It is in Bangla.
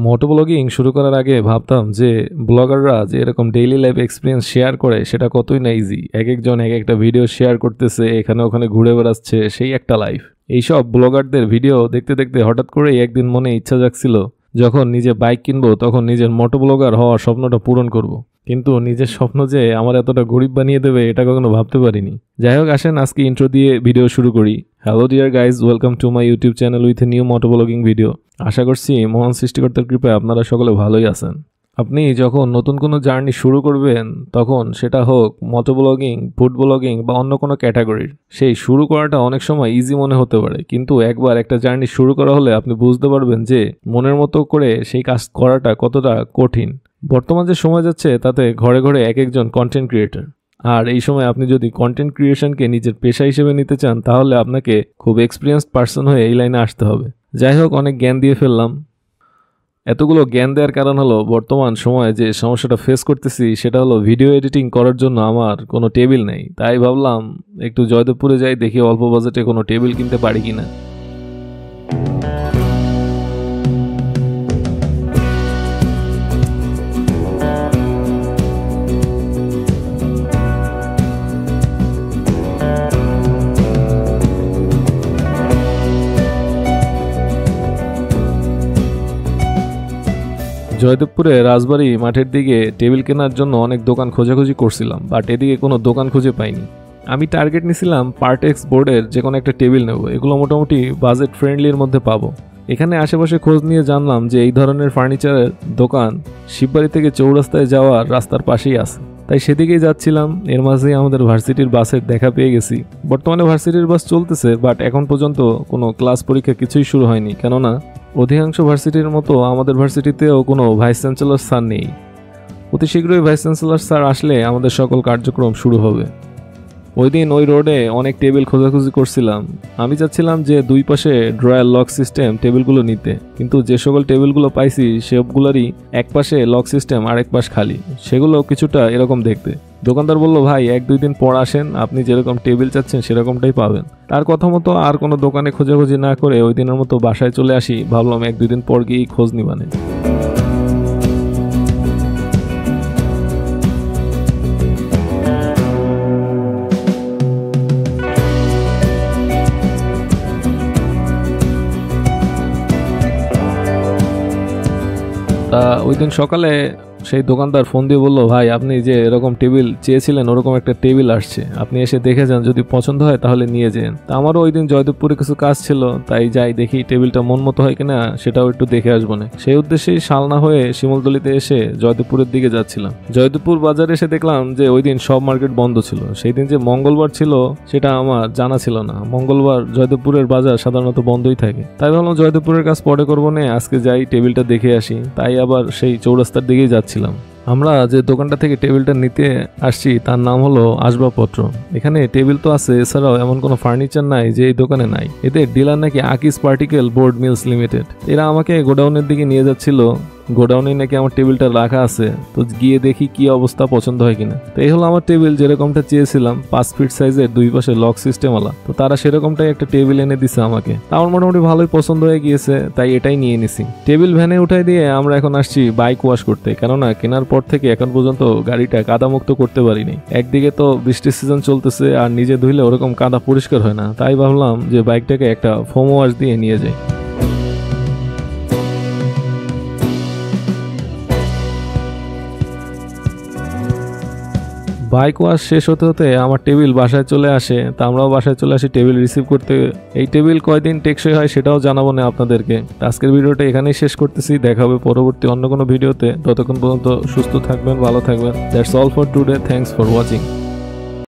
মোটো ব্লগিং শুরু করার আগে ভাবতাম যে ব্লগাররা যে এরকম ডেইলি লাইফ এক্সপিরিয়েন্স শেয়ার করে সেটা কতই না ইজি। এক একজন এক একটা ভিডিও শেয়ার করতেছে, এখানে ওখানে ঘুরে বেড়াচ্ছে, সেই একটা লাইফ। এইসব ব্লগারদের ভিডিও দেখতে দেখতে হঠাৎ করেই একদিন মনে ইচ্ছা জাগছিল যখন নিজে বাইক কিনবো তখন নিজের মোটো ব্লগার হওয়ার স্বপ্নটা পূরণ করব। কিন্তু নিজের স্বপ্ন যে আমার এতটা গরিব বানিয়ে দেবে এটা কখনো ভাবতে পারিনি। যাই হোক, আসেন আজকে ইন্ট্রো দিয়ে ভিডিও শুরু করি। Hello dear guys, welcome to my YouTube channel with a new moto ব্লগিং ভিডিও। আশা করছি মহান সৃষ্টিকর্তার কৃপায় আপনারা সকলে ভালোই আছেন। আপনি যখন নতুন কোনো জার্নি শুরু করবেন তখন সেটা হোক মোটো ব্লগিং, ফুড ব্লগিং বা অন্য কোনো ক্যাটাগরির, সেই শুরু করাটা অনেক সময় ইজি মনে হতে পারে, কিন্তু একবার একটা জার্নি শুরু করা হলে আপনি বুঝতে পারবেন যে মনের মতো করে সেই কাজ করাটা কতটা কঠিন। বর্তমান যে সময় যাচ্ছে তাতে ঘরে ঘরে এক একজন কন্টেন্ট ক্রিয়েটর, আর এই সময় আপনি যদি কন্টেন্ট ক্রিয়েশনকে নিজের পেশা হিসেবে নিতে চান তাহলে আপনাকে খুব এক্সপিরিয়েন্সড পার্সন হয়ে এই লাইনে আসতে হবে। যাই হোক, অনেক জ্ঞান দিয়ে ফেললাম। এতগুলো জ্ঞান দেওয়ার কারণ হলো বর্তমান সময়ে যে সমস্যাটা ফেস করতেছি সেটা হলো ভিডিও এডিটিং করার জন্য আমার কোনো টেবিল নেই। তাই ভাবলাম একটু জয়দেবপুরে যাই, দেখি অল্প বাজেটে কোনো টেবিল কিনতে পারি কিনা। জয়দেবপুরে রাজবাড়ি মাঠের দিকে টেবিল কেনার জন্য অনেক দোকান খোঁজাখুঁজি করছিলাম, বাট এদিকে কোনো দোকান খুঁজে পাইনি। আমি টার্গেট নিছিলাম পার্টেক্স বোর্ডের যে কোনো একটা টেবিল নেব, এগুলো মোটামুটি বাজেট ফ্রেন্ডলির মধ্যে পাবো। এখানে আশেপাশে খোঁজ নিয়ে জানলাম যে এই ধরনের ফার্নিচারের দোকান শিববাড়ি থেকে চৌরাস্তায় যাওয়ার রাস্তার পাশেই আছে। তাই সেদিকেই যাচ্ছিলাম। এর মাঝেই আমাদের ভার্সিটির বাসের দেখা পেয়ে গেছি। বর্তমানে ভার্সিটির বাস চলতেছে, বাট এখন পর্যন্ত কোনো ক্লাস পরীক্ষা কিছুই শুরু হয়নি, কেননা অধিকাংশ ভার্সিটির মতো আমাদের ভার্সিটিতেও কোনো ভাইস চ্যান্সেলর স্যার নেই। অতি শীঘ্রই ভাইস চ্যান্সেলর স্যার আসলে আমাদের সকল কার্যক্রম শুরু হবে। ওই দিন ওই রোডে অনেক টেবিল খোঁজাখুঁজি করছিলাম। আমি চাচ্ছিলাম যে দুই পাশে ড্রয়ার লক সিস্টেম টেবিলগুলো নিতে, কিন্তু যে সকল টেবিলগুলো পাইছি সবগুলোরই এক পাশে লক সিস্টেম আর এক পাশ খালি। সেগুলো কিছুটা এরকম দেখতে। দোকানদার বলল, ভাই 1-2 দিন পর আসেন, আপনি যেরকম টেবিল চাচ্ছেন সেরকমটাই পাবেন। তার কথা মতো আর কোনো দোকানে খোঁজাখুঁজি না করে ওই দিনের মতো বাসায় চলে আসি। ভাবলাম 1-2 দিন পর গিয়েই খোঁজ নিবানে। ওই দিন সকালে সেই দোকানদার ফোন দিয়ে বললো, ভাই আপনি যে এরকম টেবিল চেয়েছিলেন ওরকম একটা টেবিল আসছে, আপনি এসে দেখে যান, যদি পছন্দ হয় তাহলে নিয়ে যান। তা আমারও ওই দিন জয়দেবপুরে কিছু কাজ ছিল, তাই যাই দেখি টেবিলটা মন মতো হয় কিনা সেটাও একটু দেখে আসবো না। সেই উদ্দেশ্যেই শালনা হয়ে শিমুলতলিতে এসে জয়দেবপুরের দিকে যাচ্ছিলাম। জয়দেবপুর বাজারে এসে দেখলাম যে ওই দিন সব মার্কেট বন্ধ ছিল। সেই দিন যে মঙ্গলবার ছিল সেটা আমার জানা ছিল না। মঙ্গলবার জয়দেবপুরের বাজার সাধারণত বন্ধই থাকে। তাই ভাবলাম জয়দেবপুরের কাজ পরে করবো না, আজকে যাই টেবিলটা দেখে আসি। তাই আবার সেই চৌরাস্তার দিকেই যাচ্ছিলাম। আমরা যে দোকানটা থেকে টেবিলটা নিতে আসছি তার নাম হলো আসবাবপত্র। এখানে টেবিল তো আছে, এছাড়াও এমন কোনো ফার্নিচার নাই যে এই দোকানে নাই। এদের ডিলার নাকি আকিস পার্টিকেল বোর্ড মিলস লিমিটেড। এরা আমাকে গোডাউনের দিকে নিয়ে যাচ্ছিল। গোডাউনে নাকি আমার টেবিলটা রাখা আছে, তো গিয়ে দেখি কি অবস্থা, পছন্দ হয় কিনা। তো এই হলো আমার টেবিল, যেরকমটা চেয়েছিলাম, 5 ফিট সাইজের, দুই পাশে লক সিস্টেমওয়ালা। তো তারা সেরকমটাই একটা টেবিল এনে দিছে আমাকে। আমার মোটামুটি ভালোই পছন্দ হয়ে গিয়েছে, তাই এটাই নিয়ে নিছি। টেবিল ভ্যানে উঠাই দিয়ে আমরা এখন আসছি বাইক ওয়াশ করতে, কেননা কেনার পর থেকে এখন পর্যন্ত গাড়িটা কাদামুক্ত করতে পারিনি। একদিকে তো বৃষ্টির সিজন চলতেছে, আর নিজে ধুইলে ওরকম কাদা পরিষ্কার হয় না। তাই ভাবলাম যে বাইকটাকে একটা ফোম ওয়াশ দিয়ে নিয়ে যাই। বাইক ওয়াশ শেষ হতে হতে আমার টেবিল বাসায় চলে আসে। তা আমরাও বাসায় চলে আসি টেবিল রিসিভ করতে। এই টেবিল কয়দিন টেকসই হয় সেটাও জানাবো না আপনাদেরকে। আজকের ভিডিওটা এখানেই শেষ করতেছি। দেখা হবে পরবর্তী অন্য কোনো ভিডিওতে। ততক্ষণ পর্যন্ত সুস্থ থাকবেন, ভালো থাকবেন। That's all for today. Thanks for watching.